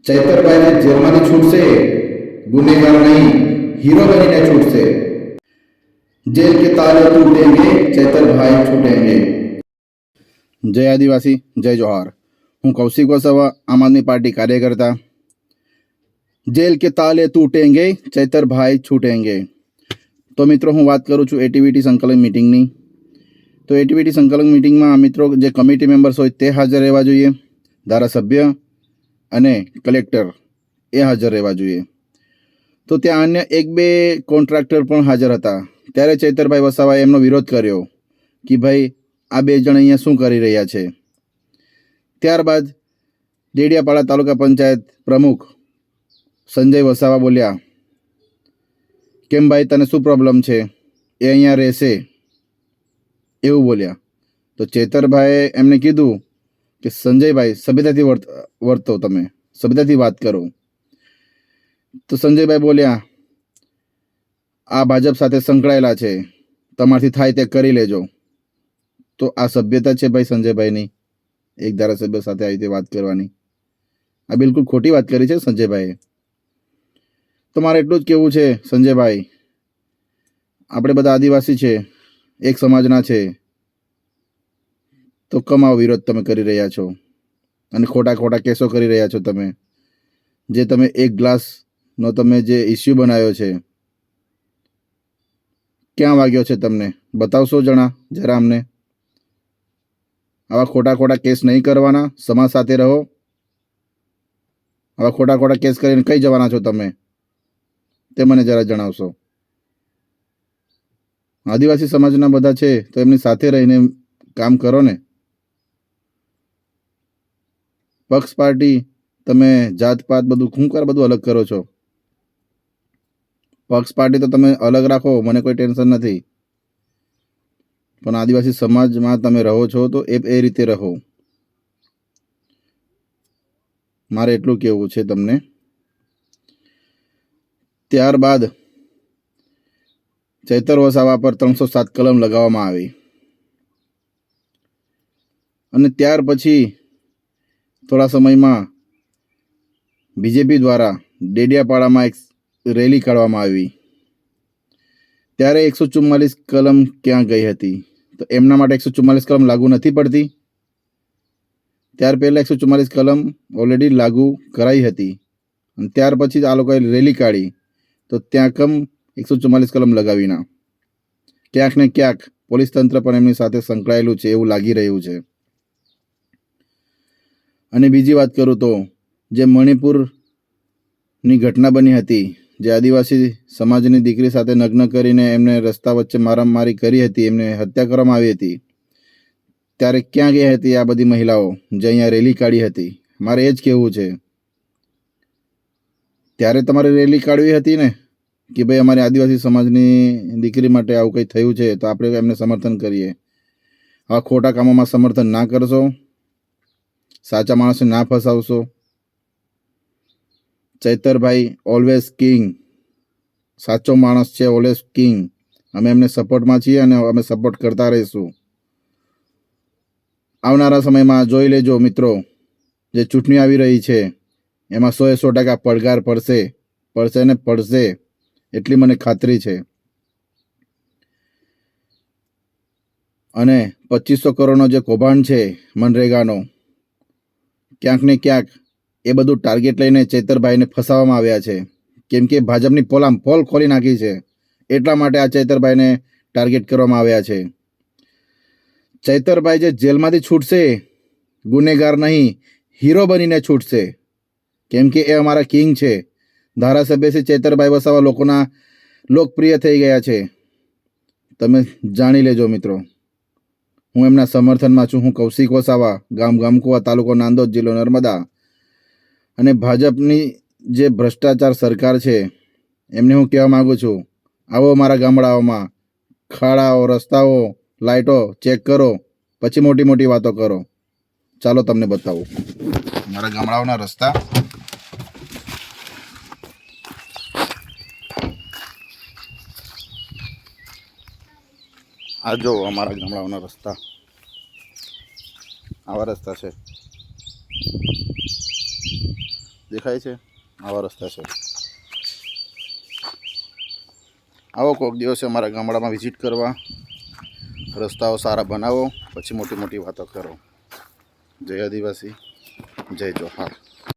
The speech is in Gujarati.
ચૈતરભાઈને જેલમાંથી છૂટશે, ગુનેગાર નહીં હીરો બનીને છૂટશે. જેલ કે તાલે તૂટેંગે, ચૈતરભાઈ છૂટેંગે. જય આદિવાસી, જય જોહાર. હું કૌશિક વસાવા, આમ આદમી પાર્ટી કાર્યકર્તા. જેલ કે તાલે તૂટેંગે, ચૈતરભાઈ છૂટેંગે. તો મિત્રો, હું વાત કરું છું એટીવીટી સંકલન મિટિંગની. તો એટીવીટી સંકલન મિટિંગમાં મિત્રો જે કમિટી મેમ્બર્સ હોય તે હાજર રહેવા જોઈએ, ધારાસભ્ય અને કલેક્ટર એ હાજર રહેવા જોઈએ. તો ત્યાં અન્ય એક બે કોન્ટ્રાક્ટર પણ હાજર હતા. ત્યારે ચૈતરભાઈ વસાવાએ એમનો વિરોધ કર્યો કે ભાઈ આ બે જણ અહીંયા શું કરી રહ્યા છે. ત્યારબાદ ડેડિયાપાડા તાલુકા પંચાયત પ્રમુખ સંજય વસાવા બોલ્યા, કેમ ભાઈ તને શું પ્રોબ્લેમ છે, એ અહીંયા રહેશે એવું બોલ્યા. તો ચેતરભાઈએ એમને કીધું કે સંજયભાઈ સભ્યતાથી વર્તો, તમે સભ્યતાથી વાત કરો. તો સંજયભાઈ બોલ્યા, આ ભાજપ સાથે સંકળાયેલા છે, તમારથી થાય તે કરી લેજો. તો આ સભ્યતા છે ભાઈ સંજયભાઈની, એક ધારાસભ્ય સાથે આવી રીતે વાત કરવાની? આ બિલકુલ ખોટી વાત કરી છે સંજયભાઈએ. તો મારે એટલું જ કહેવું છે સંજયભાઈ, આપણે બધા આદિવાસી છે, એક સમાજના છે, તો કમાઓ વિરોધ તમે કરી રહ્યા છો અને ખોટા ખોટા કેસો કરી રહ્યા છો. તમે એક ગ્લાસનો તમે જે ઇસ્યુ બનાવ્યો છે, ક્યાં વાગ્યો છે તમને બતાવશો જરા અમને? આવા ખોટા ખોટા કેસ નહીં કરવાના, સમાજ સાથે રહો. આવા ખોટા ખોટા કેસ કરીને કઈ જવાના છો તમે, તે મને જરા જણાવશો. આદિવાસી સમાજના બધા છે તો એમની સાથે રહીને કામ કરો ને. પક્ષ પાર્ટી તમે જાતપાત બધું અલગ કરો છો. પક્ષ પાર્ટી તો તમે અલગ રાખો, મને કોઈ ટેન્શન નથી, પણ આદિવાસી સમાજમાં તમે રહો છો તો એ રીતે રહો. મારે એટલું કહેવું છે તમને. ત્યારબાદ ચૈતર વસાવા પર 307 કલમ લગાવવામાં આવી અને ત્યાર પછી થોડા સમયમાં બીજેપી દ્વારા ડેડિયાપાડામાં એક રેલી કાઢવામાં આવી. ત્યારે 144 કલમ ક્યાં ગઈ હતી? તો એમના માટે 144 કલમ લાગુ નથી પડતી. ત્યાર પહેલાં 144 કલમ ઓલરેડી લાગુ કરાઈ હતી અને ત્યાર પછી જ આ લોકોએ રેલી કાઢી. તો ત્યાં 144 કલમ લગાવીના ક્યાંક ને ક્યાંક પોલીસ તંત્ર પણ એમની સાથે સંકળાયેલું છે એવું લાગી રહ્યું છે. અને બીજી વાત કરું તો જે મણિપુરની ઘટના બની હતી, જે આદિવાસી સમાજની દીકરી સાથે લગ્ન કરીને એમને રસ્તા વચ્ચે મારામારી કરી હતી, એમને હત્યા કરવામાં આવી હતી, ત્યારે ક્યાં ગઈ હતી આ બધી મહિલાઓ જે અહીંયા રેલી કાઢી હતી? મારે એ જ કહેવું છે, ત્યારે તમારે રેલી કાઢવી હતી ને કે ભાઈ અમારી આદિવાસી સમાજની દીકરી માટે આવું કંઈ થયું છે તો આપણે એમને સમર્થન કરીએ. આવા ખોટા કામોમાં સમર્થન ના કરશો, સાચા માણસને ના ફસાવશો. ચૈતરભાઈ ઓલવેઝ કિંગ, સાચો માણસ છે, ઓલવેઝ કિંગ. અમે એમને સપોર્ટમાં છીએ અને અમે સપોર્ટ કરતા રહીશું. આવનારા સમયમાં જોઈ લેજો મિત્રો, જે ચૂંટણી આવી રહી છે એમાં 100% પડઘાર પડશે, એટલી મને ખાતરી છે. અને 2500 કરોડનો જે કૌભાંડ છે મનરેગાનો, ક્યાંક ને ક્યાંક એ બધું ટાર્ગેટ લઈને ચૈતરભાઈને ફસાવવામાં આવ્યા છે. કેમ કે ભાજપની પોલ ખોલી નાખી છે, એટલા માટે આ ચૈતરભાઈને ટાર્ગેટ કરવામાં આવ્યા છે. ચૈતરભાઈ જે જેલમાંથી છૂટશે, ગુનેગાર નહીં હીરો બનીને છૂટશે. કેમ કે એ અમારા કિંગ છે. ધારાસભ્ય શ્રી ચૈતરભાઈ વસાવા લોકોના લોકપ્રિય થઈ ગયા છે. તમે જાણી લેજો મિત્રો, હું એમના સમર્થનમાં છું. હું કૌશિક વસાવા, ગામ ગામકુવા, તાલુકો નાંદોદ, જિલ્લો નર્મદા. અને ભાજપની જે ભ્રષ્ટાચાર સરકાર છે એમને હું કહેવા માગું છું, આવો મારા ગામડાઓમાં, ખાડાઓ, રસ્તાઓ, લાઇટો ચેક કરો, પછી મોટી મોટી વાતો કરો. ચાલો તમને બતાવું મારા ગામડાઓના રસ્તા. આ જો અમારા ગામડાઓના રસ્તા, આવા રસ્તા છે. દેખાય છે, આવા રસ્તા છે. આવો કોઈક દિવસે અમારા ગામડામાં વિઝિટ કરવા, રસ્તાઓ સારા બનાવો, પછી મોટી મોટી વાતો કરો. જય આદિવાસી, જય જોહાર.